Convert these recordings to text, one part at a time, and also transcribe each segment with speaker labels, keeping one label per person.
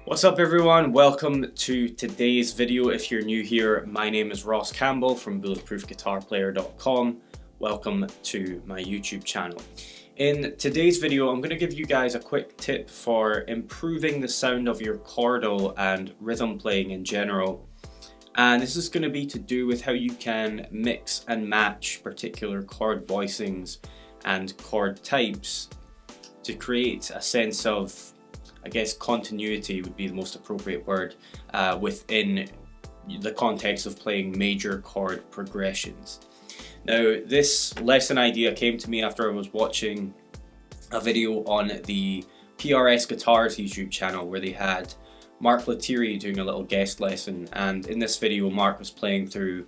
Speaker 1: What's up everyone, welcome to today's video. If you're new here, my name is Ross Campbell from bulletproofguitarplayer.com. Welcome to my YouTube channel. In today's video, I'm going to give you guys a quick tip for improving the sound of your chordal and rhythm playing in general. And this is going to be to do with how you can mix and match particular chord voicings and chord types to create a sense of, I guess, continuity would be the most appropriate word within the context of playing major chord progressions. Now, this lesson idea came to me after I was watching a video on the PRS Guitars YouTube channel where they had Mark Lettieri doing a little guest lesson, and in this video Mark was playing through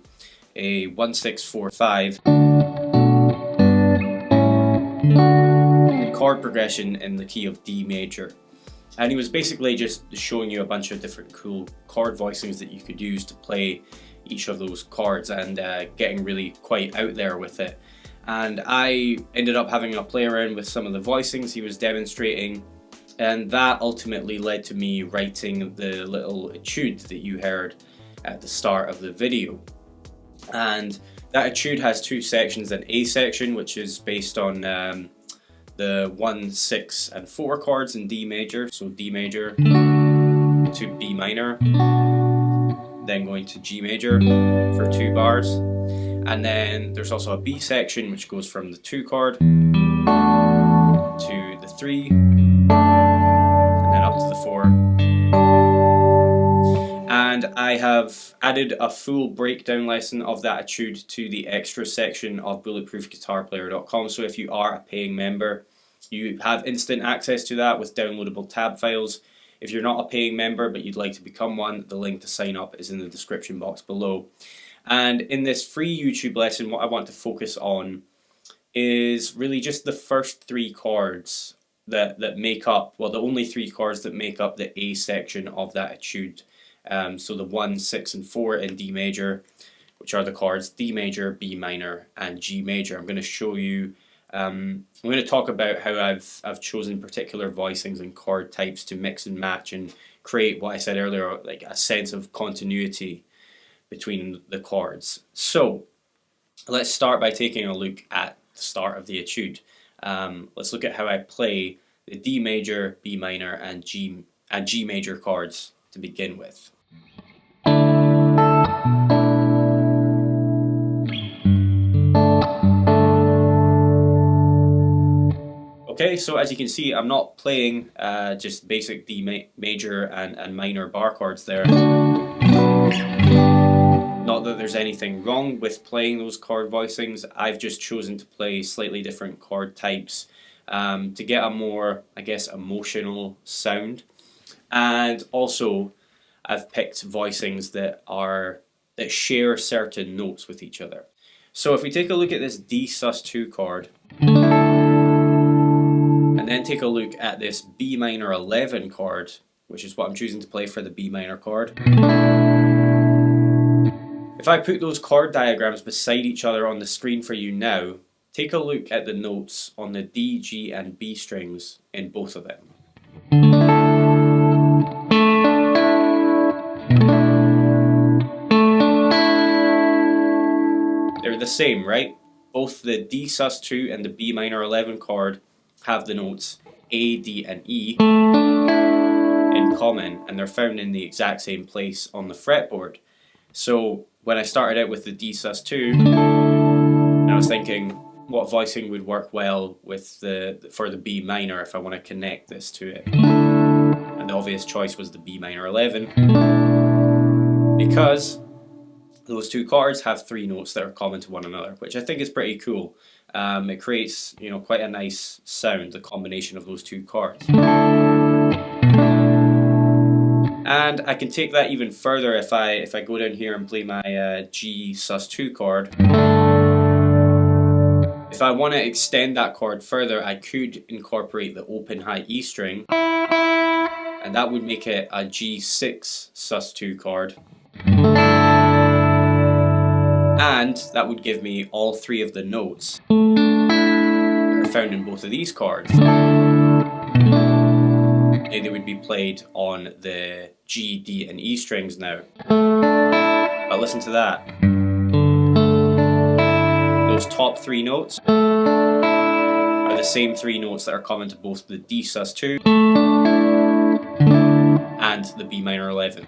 Speaker 1: a 1-6-4-5 chord progression in the key of D major. And he was basically just showing you a bunch of different cool chord voicings that you could use to play each of those chords and getting really quite out there with it. And I ended up having a play around with some of the voicings he was demonstrating, and that ultimately led to me writing the little etude that you heard at the start of the video. And that etude has two sections: an A section, which is based on the 1, 6 and 4 chords in D major, so D major to B minor, then going to G major for 2 bars, and then there's also a B section which goes from the 2 chord to the 3 and then up to the 4. And I have added a full breakdown lesson of that etude to the extra section of bulletproofguitarplayer.com, so if you are a paying member, you have instant access to that with downloadable tab files. If you're not a paying member but you'd like to become one, the link to sign up is in the description box below. And in this free YouTube lesson, what I want to focus on is really just the first 3 chords that make up, well, the only 3 chords that make up the A section of that etude. So the 1, 6 and 4 in D major, which are the chords D major, B minor and G major. I'm going to show you, I'm going to talk about how I've chosen particular voicings and chord types to mix and match and create what I said earlier, like a sense of continuity between the chords. So let's start by taking a look at the start of the etude. Let's look at how I play the D major, B minor and G major chords to begin with. Okay, so as you can see, I'm not playing just basic D major and minor bar chords there. Not that there's anything wrong with playing those chord voicings, I've just chosen to play slightly different chord types to get a more, I guess, emotional sound. And also, I've picked voicings that share certain notes with each other. So if we take a look at this D sus2 chord, and then take a look at this B minor 11 chord, which is what I'm choosing to play for the B minor chord. If I put those chord diagrams beside each other on the screen for you now, take a look at the notes on the D, G and B strings in both of them. They're the same, right? Both the D sus2 and the B minor 11 chord have the notes A, D and E in common, and they're found in the exact same place on the fretboard. So when I started out with the D sus2, I was thinking what voicing would work well with for the B minor if I want to connect this to it. And the obvious choice was the B minor 11, because those 2 chords have 3 notes that are common to one another, which I think is pretty cool. It creates, quite a nice sound, the combination of those 2 chords. And I can take that even further if I go down here and play my G sus2 chord. If I want to extend that chord further, I could incorporate the open high E string, and that would make it a G6 sus2 chord. And that would give me all 3 of the notes that are found in both of these chords. they would be played on the G, D and E strings now. But listen to that. Those top three notes are the same three notes that are common to both the D sus2 and the B minor 11.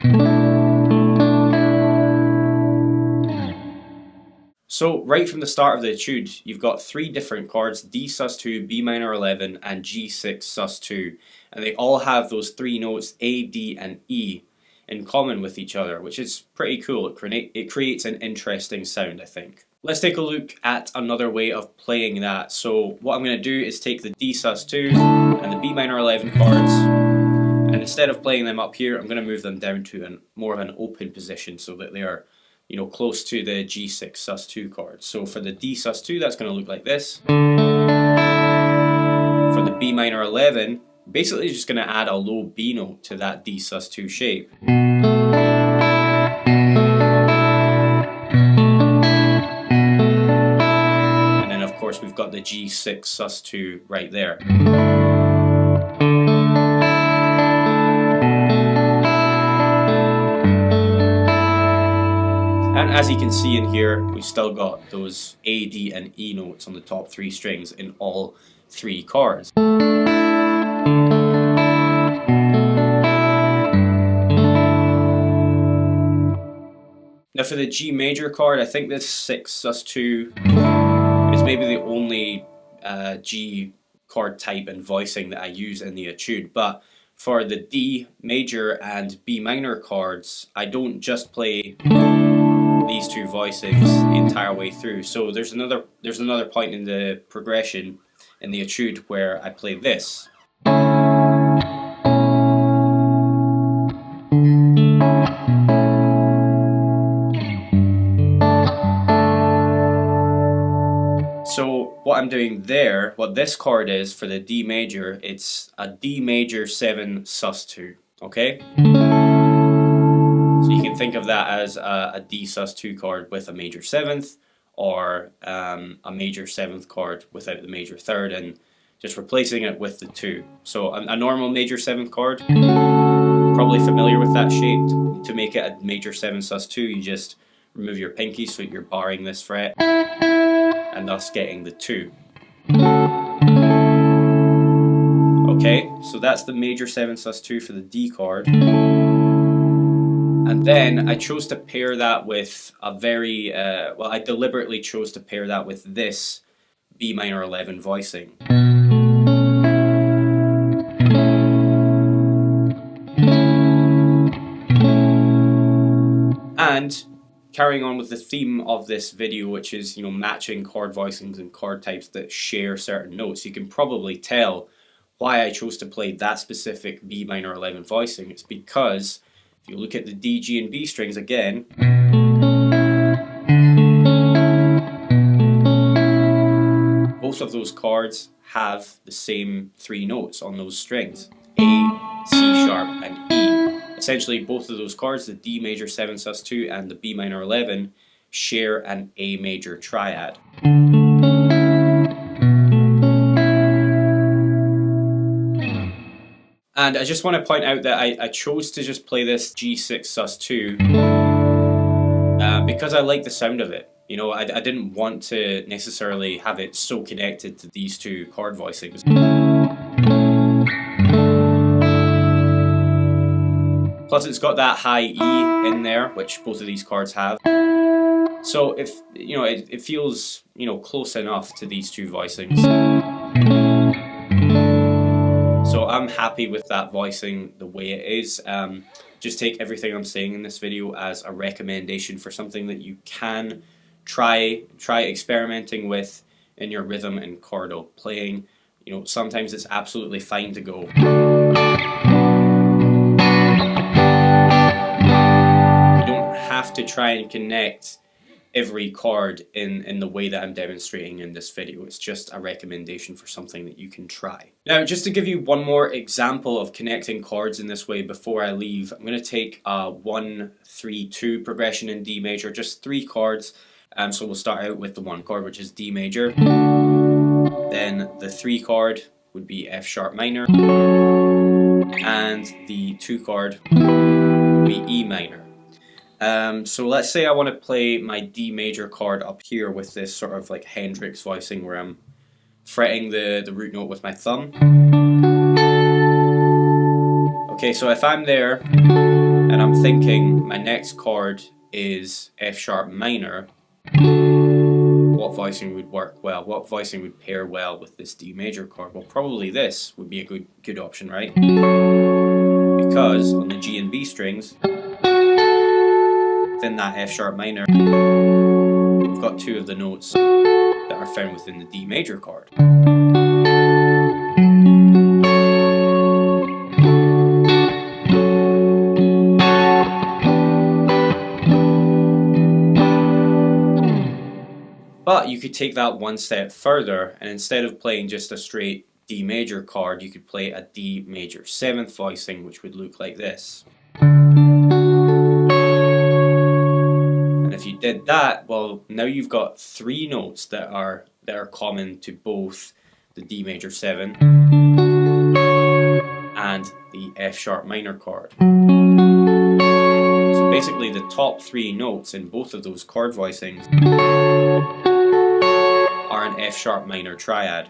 Speaker 1: So right from the start of the etude, you've got three different chords: D sus2, B minor 11 and G6 sus2, and they all have those three notes A, D and E in common with each other, which is pretty cool. It creates an interesting sound, I think. Let's take a look at another way of playing that. So what I'm going to do is take the D sus2 and the B minor 11 chords, and instead of playing them up here, I'm going to move them down to more of an open position so that they are, you know, close to the G6 sus2 chord. So for the D sus2, that's going to look like this. For the B minor 11, basically just going to add a low B note to that D sus2 shape. And then of course we've got the G6 sus2 right there. And as you can see in here, we've still got those A, D and E notes on the top three strings in all three chords. Now for the G major chord, I think this 6 sus2 is maybe the only G chord type and voicing that I use in the etude, but for the D major and B minor chords, I don't just play these two voicings the entire way through. So there's another point in the progression in the etude where I play this. So what I'm doing there, what this chord is for the D major, it's a D major 7 sus2, okay? So you can think of that as a D sus2 chord with a major 7th, or a major 7th chord without the major 3rd, and just replacing it with the 2. So a normal major 7th chord, probably familiar with that shape. To make it a major 7 sus2, you just remove your pinky so you're barring this fret, and thus getting the 2. Okay, so that's the major 7 sus2 for the D chord. And then I chose to pair that with a very, I deliberately chose to pair that with this B minor 11 voicing. And carrying on with the theme of this video, which is, you know, matching chord voicings and chord types that share certain notes, you can probably tell why I chose to play that specific B minor 11 voicing. It's because if you look at the D, G and B strings again, both of those chords have the same three notes on those strings: A, C sharp and E. Essentially both of those chords, the D major 7 sus2 and the B minor 11, share an A major triad. And I just want to point out that I chose to just play this G6 sus2 because I like the sound of it. You know, I didn't want to necessarily have it so connected to these two chord voicings. Plus it's got that high E in there, which both of these chords have. So if, you know, it feels, you know, close enough to these two voicings. So I'm happy with that voicing the way it is. Just take everything I'm saying in this video as a recommendation for something that you can try experimenting with in your rhythm and chordal playing. You know, sometimes it's absolutely fine to go. You don't have to try and connect every chord in the way that I'm demonstrating in this video. It's just a recommendation for something that you can try. Now, just to give you one more example of connecting chords in this way before I leave, I'm going to take a 1-3-2 progression in D major, just 3 chords. So we'll start out with the 1 chord, which is D major. Then the 3 chord would be F sharp minor. and the 2 chord would be E minor. So let's say I want to play my D major chord up here with this sort of like Hendrix voicing where I'm fretting the root note with my thumb. Okay, so if I'm there and I'm thinking my next chord is F sharp minor, what voicing would work well? What voicing would pair well with this D major chord? Well, probably this would be a good option, right? Because on the G and B strings, within that F sharp minor, we've got 2 of the notes that are found within the D major chord. But you could take that one step further, and instead of playing just a straight D major chord, you could play a D major 7th voicing, which would look like this. And if you did that, well, now you've got 3 notes that are common to both the D major 7 and the F sharp minor chord. So basically the top 3 notes in both of those chord voicings are an F sharp minor triad.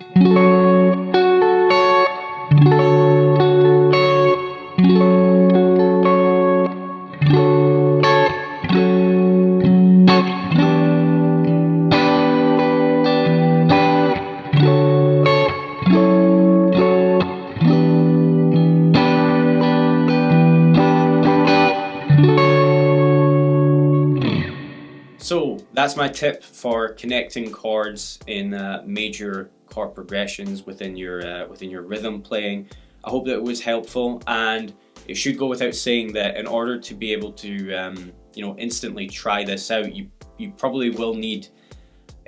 Speaker 1: So that's my tip for connecting chords in major chord progressions within your rhythm playing. I hope that it was helpful, and it should go without saying that in order to be able to instantly try this out, you probably will need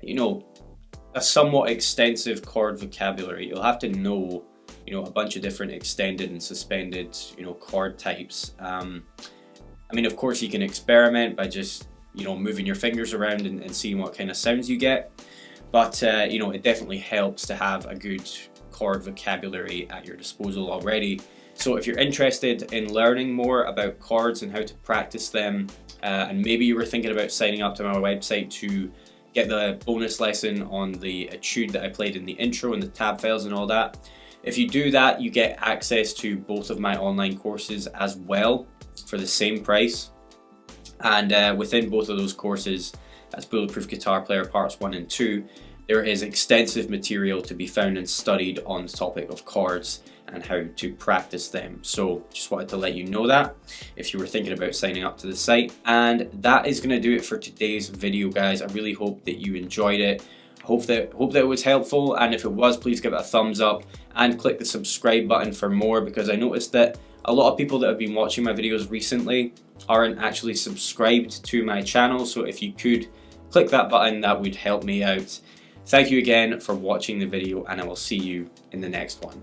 Speaker 1: a somewhat extensive chord vocabulary. You'll have to know a bunch of different extended and suspended chord types. I mean, of course, you can experiment by just moving your fingers around and seeing what kind of sounds you get, but it definitely helps to have a good chord vocabulary at your disposal already. So if you're interested in learning more about chords and how to practice them, and maybe you were thinking about signing up to my website to get the bonus lesson on the etude that I played in the intro and the tab files and all that, if you do that, you get access to both of my online courses as well for the same price. And within both of those courses, as Bulletproof Guitar Player Parts 1 and 2, there is extensive material to be found and studied on the topic of chords and how to practice them. So just wanted to let you know that if you were thinking about signing up to the site. And that is going to do it for today's video, guys. I really hope that you enjoyed it. Hope that it was helpful, and if it was, please give it a thumbs up and click the subscribe button for more, because I noticed that a lot of people that have been watching my videos recently aren't actually subscribed to my channel. So if you could click that button, that would help me out. Thank you again for watching the video, and I will see you in the next one.